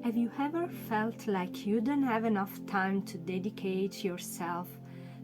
Have you ever felt like you don't have enough time to dedicate yourself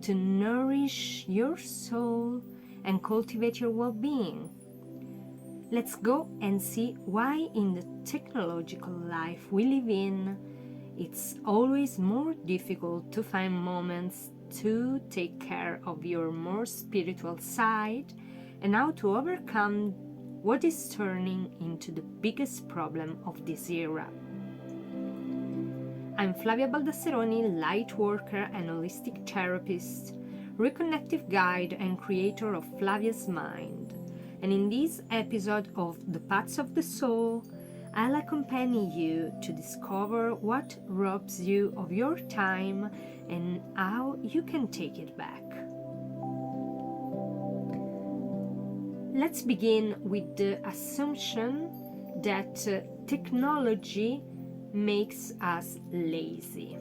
to nourish your soul and cultivate your well-being? Let's go and see why in the technological life we live in, it's always more difficult to find moments to take care of your more spiritual side and how to overcome what is turning into the biggest problem of this era. I'm Flavia Baldasseroni, light worker and holistic therapist, reconnective guide and creator of Flavia's Mind. And in this episode of The Paths of the Soul, I'll accompany you to discover what robs you of your time and how you can take it back. Let's begin with the assumption that technology makes us lazy.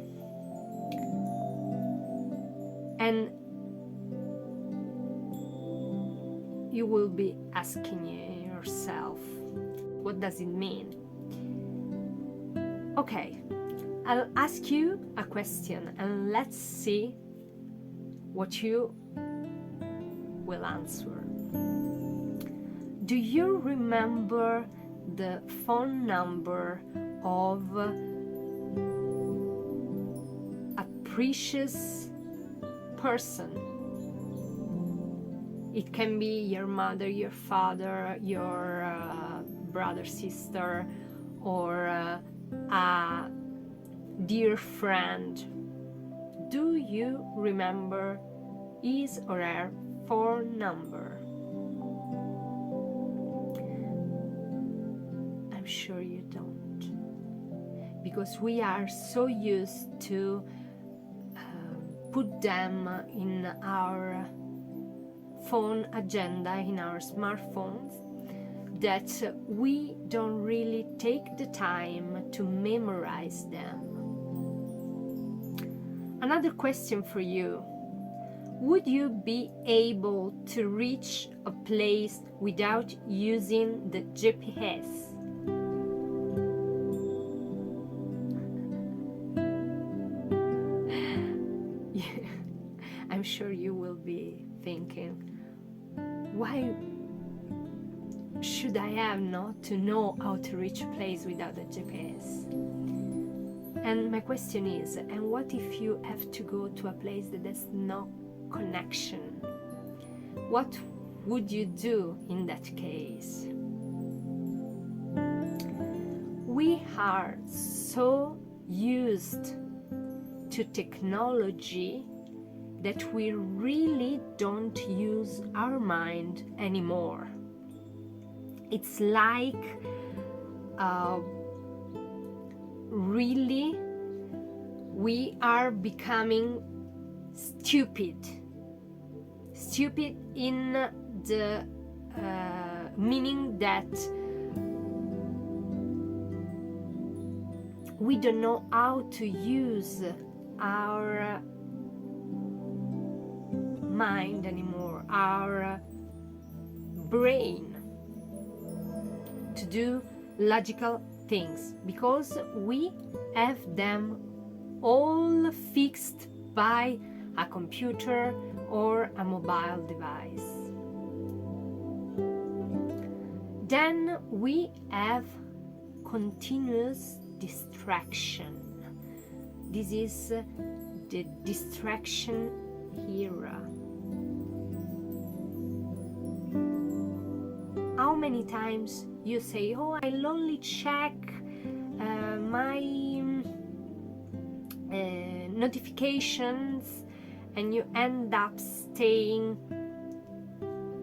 And you will be asking yourself, what does it mean? Okay, I'll ask you a question and let's see what you will answer. Do you remember the phone number of a precious person? It can be your mother, your father, your brother, sister, or a dear friend. Do you remember his or her phone number? I'm sure you don't, because we are so used to put them in our phone agenda, in our smartphones, that we don't really take the time to memorize them. Another question for you: would you be able to reach a place without using the GPS? I'm sure you will be thinking, why should I have not to know how to reach a place without a GPS? And my question is, and what if you have to go to a place that has no connection? What would you do in that case? We are so used to technology that we really don't use our mind anymore. It's like really we are becoming stupid in the meaning that we don't know how to use our mind anymore, our brain, to do logical things, because we have them all fixed by a computer or a mobile device. Then we have continuous distraction. This is the distraction era. How many times you say, oh, I'll only check my notifications, and you end up staying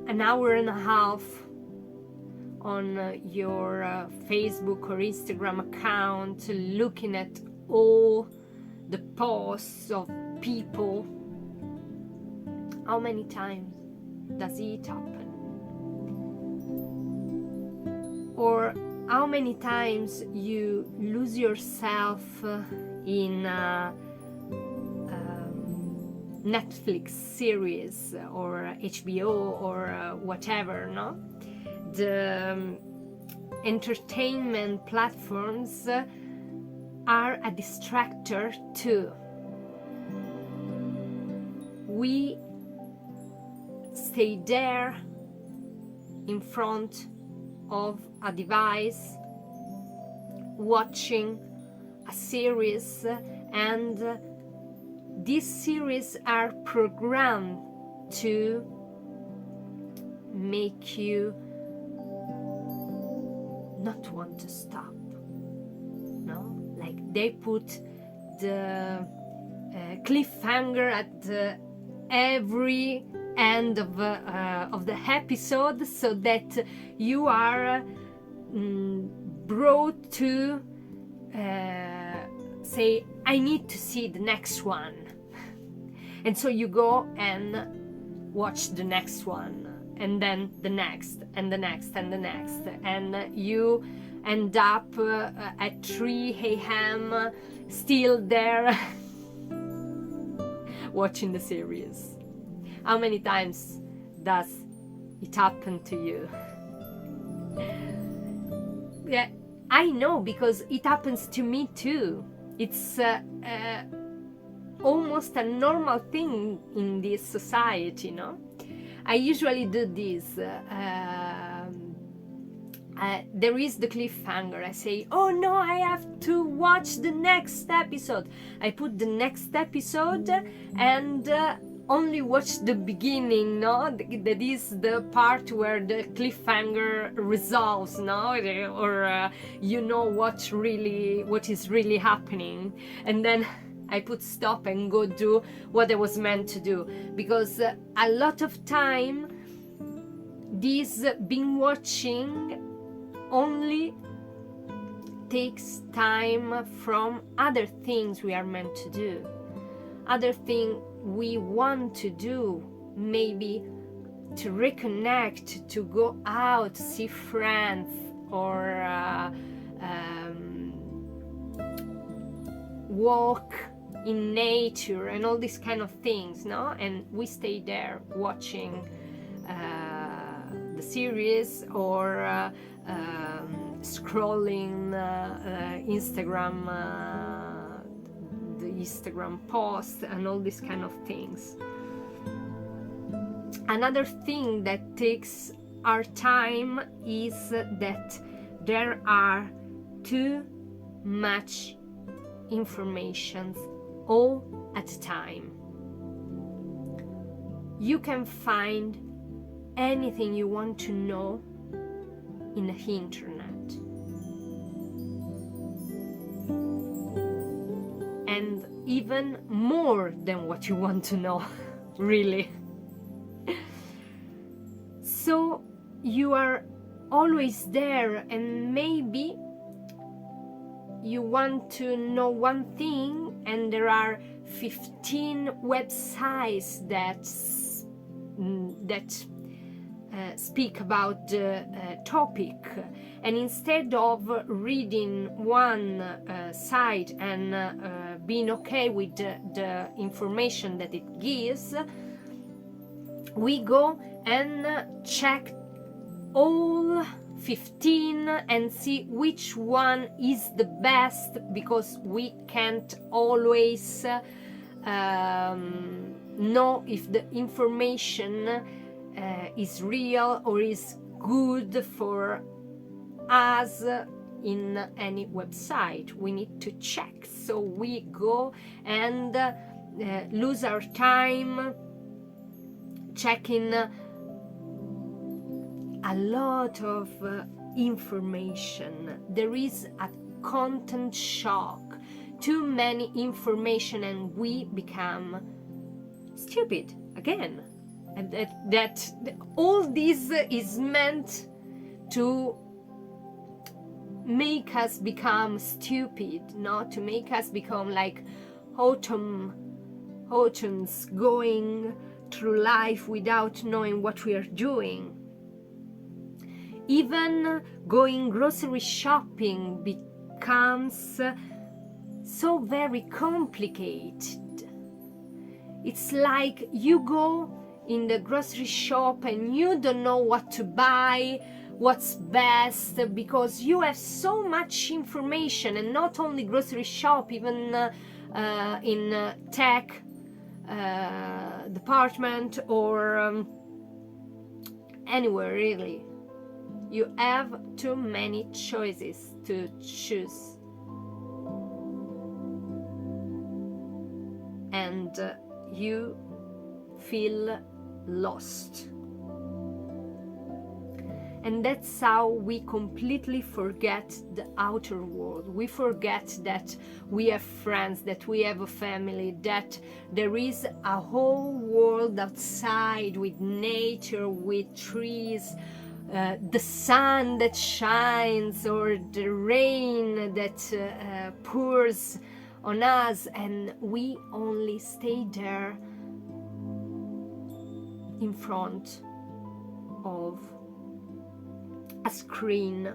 an hour and a half on your Facebook or Instagram account, looking at all the posts of people. How many times does it happen? Or how many times you lose yourself in Netflix series or HBO or whatever, no? The entertainment platforms are a distractor too. We stay there in front of a device, watching a series, and these series are programmed to make you not want to stop. No, like they put the cliffhanger at every end of the episode, so that you are brought to say, I need to see the next one. And so you go and watch the next one, and then the next, and the next, and the next, and you end up at 3 a.m. still there watching the series. How many times does it happen to you? Yeah, I know, because it happens to me too. It's almost a normal thing in this society, no? I usually do this. There is the cliffhanger. I say, oh no, I have to watch the next episode. I put the next episode and only watch the beginning, no? That is the part where the cliffhanger resolves, no? Or you know what is really happening. And then I put stop and go do what I was meant to do. Because a lot of time, this binge watching only takes time from other things we are meant to do. Other things we want to do, maybe to reconnect, to go out, see friends, or walk in nature, and all these kind of things, no? And we stay there watching the series, or scrolling Instagram, the Instagram post, and all these kind of things. Another thing that takes our time is that there are too much information all at a time. You can find anything you want to know in the internet, and even more than what you want to know, really. So you are always there, and maybe you want to know one thing, and there are 15 websites that speak about the topic, and instead of reading one site and being okay with the information that it gives, we go and check all 15 and see which one is the best, because we can't always know if the information is real or is good for us in any website. We need to check, so we go and lose our time checking a lot of information. There is a content shock, too many information, and we become stupid again. And that all this is meant to make us become stupid, not to make us become like autumns going through life without knowing what we are doing. Even going grocery shopping becomes so very complicated. It's like you go in the grocery shop and you don't know what to buy, what's best, because you have so much information, and not only grocery shop, even in tech department, or anywhere really. You have too many choices to choose, and you feel lost. And that's how we completely forget the outer world. We forget that we have friends, that we have a family, that there is a whole world outside, with nature, with trees, the sun that shines, or the rain that pours on us, and we only stay there in front of a screen.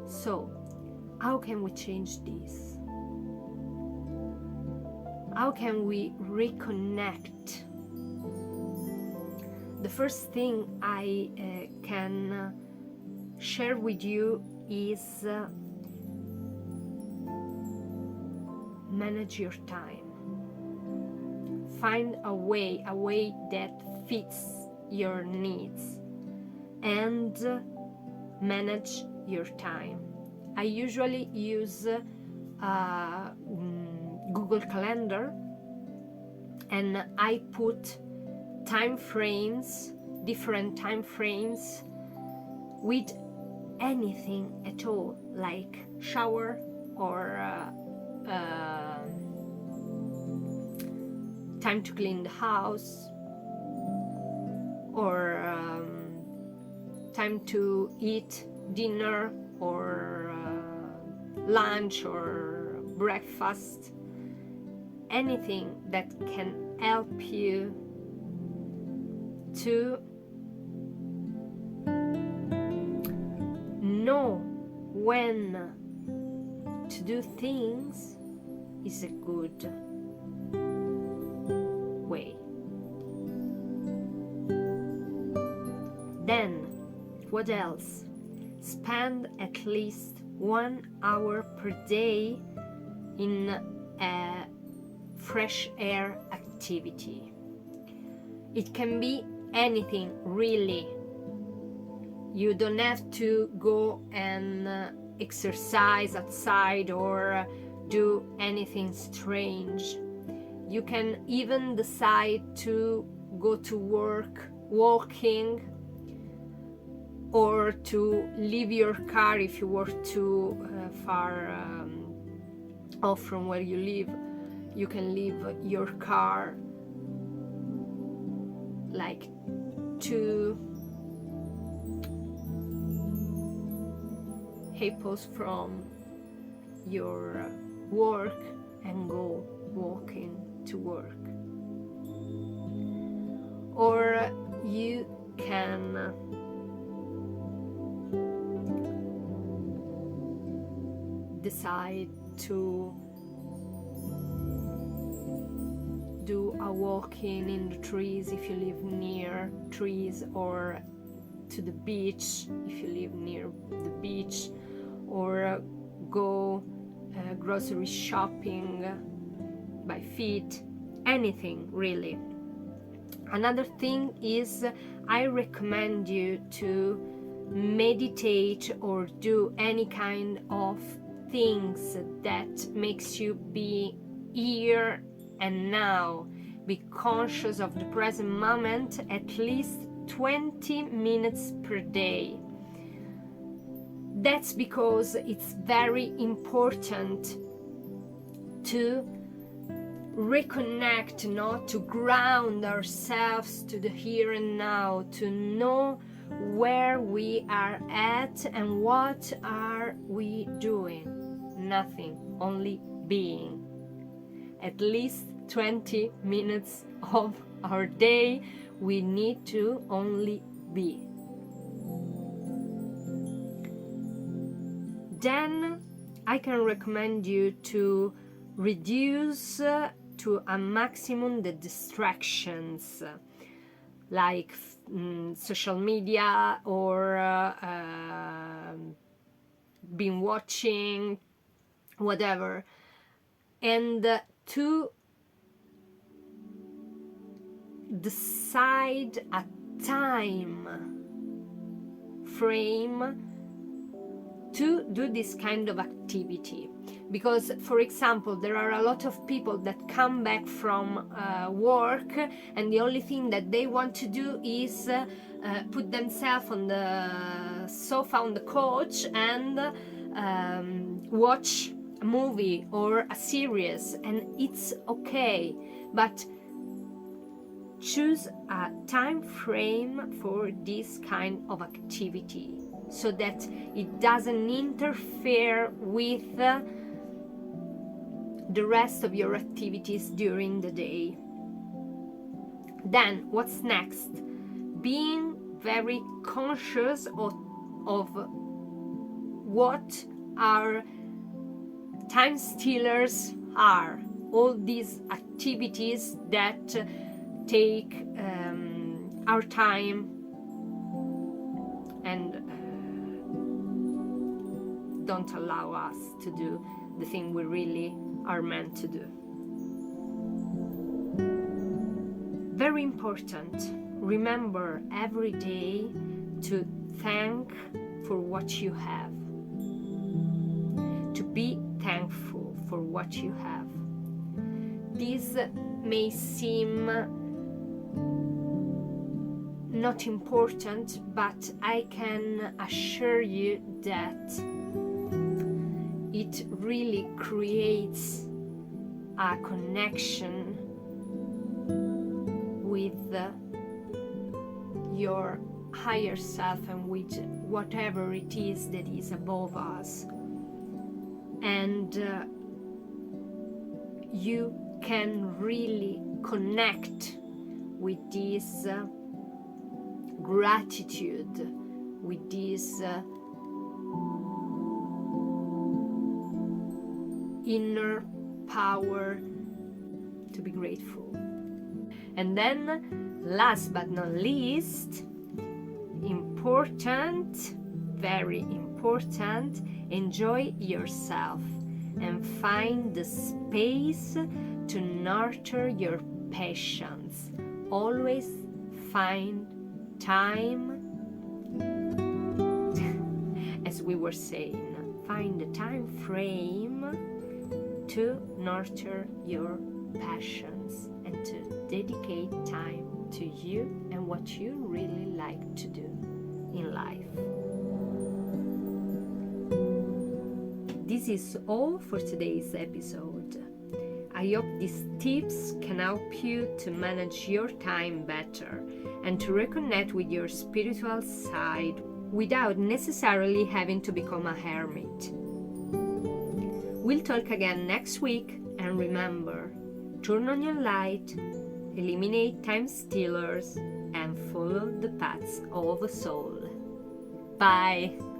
So, how can we change this? How can we reconnect? The first thing I can share with you is manage your time. Find a way that fits your needs, and manage your time. I usually use Google Calendar, and I put time frames, different time frames, with anything at all, like shower, or time to clean the house, or time to eat dinner, or lunch, or breakfast. Anything that can help you to know when to do things is a good way. Then, what else? Spend at least 1 hour per day in a fresh air activity. It can be anything, really. You don't have to go and exercise outside, or do anything strange. You can even decide to go to work walking, or to leave your car if you work too far off from where you live. You can leave your car like 2 hippos from your work and go walking to work. Or you can decide to do a walking in the trees if you live near trees, or to the beach if you live near the beach, or go grocery shopping by feet. Anything, really. Another thing is, I recommend you to meditate or do any kind of things that makes you be here and now. Be conscious of the present moment at least 20 minutes per day. That's because it's very important to reconnect, not to ground ourselves to the here and now, to know where we are at and what are we doing. Nothing, only being. At least 20 minutes of our day we need to only be. Then I can recommend you to reduce to a maximum the distractions, like social media or been watching, whatever, and to decide a time frame to do this kind of activity. Because, for example, there are a lot of people that come back from work, and the only thing that they want to do is put themselves on the sofa, on the couch, and watch a movie or a series, and it's okay, but choose a time frame for this kind of activity so that it doesn't interfere with the rest of your activities during the day. Then what's next? Being very conscious of what our time stealers are. All these activities that take our time and don't allow us to do the thing we really are meant to do. Very important. Remember every day to thank for what you have. To be thankful for what you have. This may seem not important, but I can assure you that it really creates a connection with your higher self and with whatever it is that is above us. And you can really connect with this gratitude, with this inner power to be grateful. And then, last but not least, important, very important, enjoy yourself and find the space to nurture your passions. Always find time, as we were saying, find the time frame to nurture your passions and to dedicate time to you and what you really like to do in life. This is all for today's episode. I hope these tips can help you to manage your time better and to reconnect with your spiritual side without necessarily having to become a hermit. We'll talk again next week, and remember, turn on your light, eliminate time stealers, and follow the paths of a soul. Bye!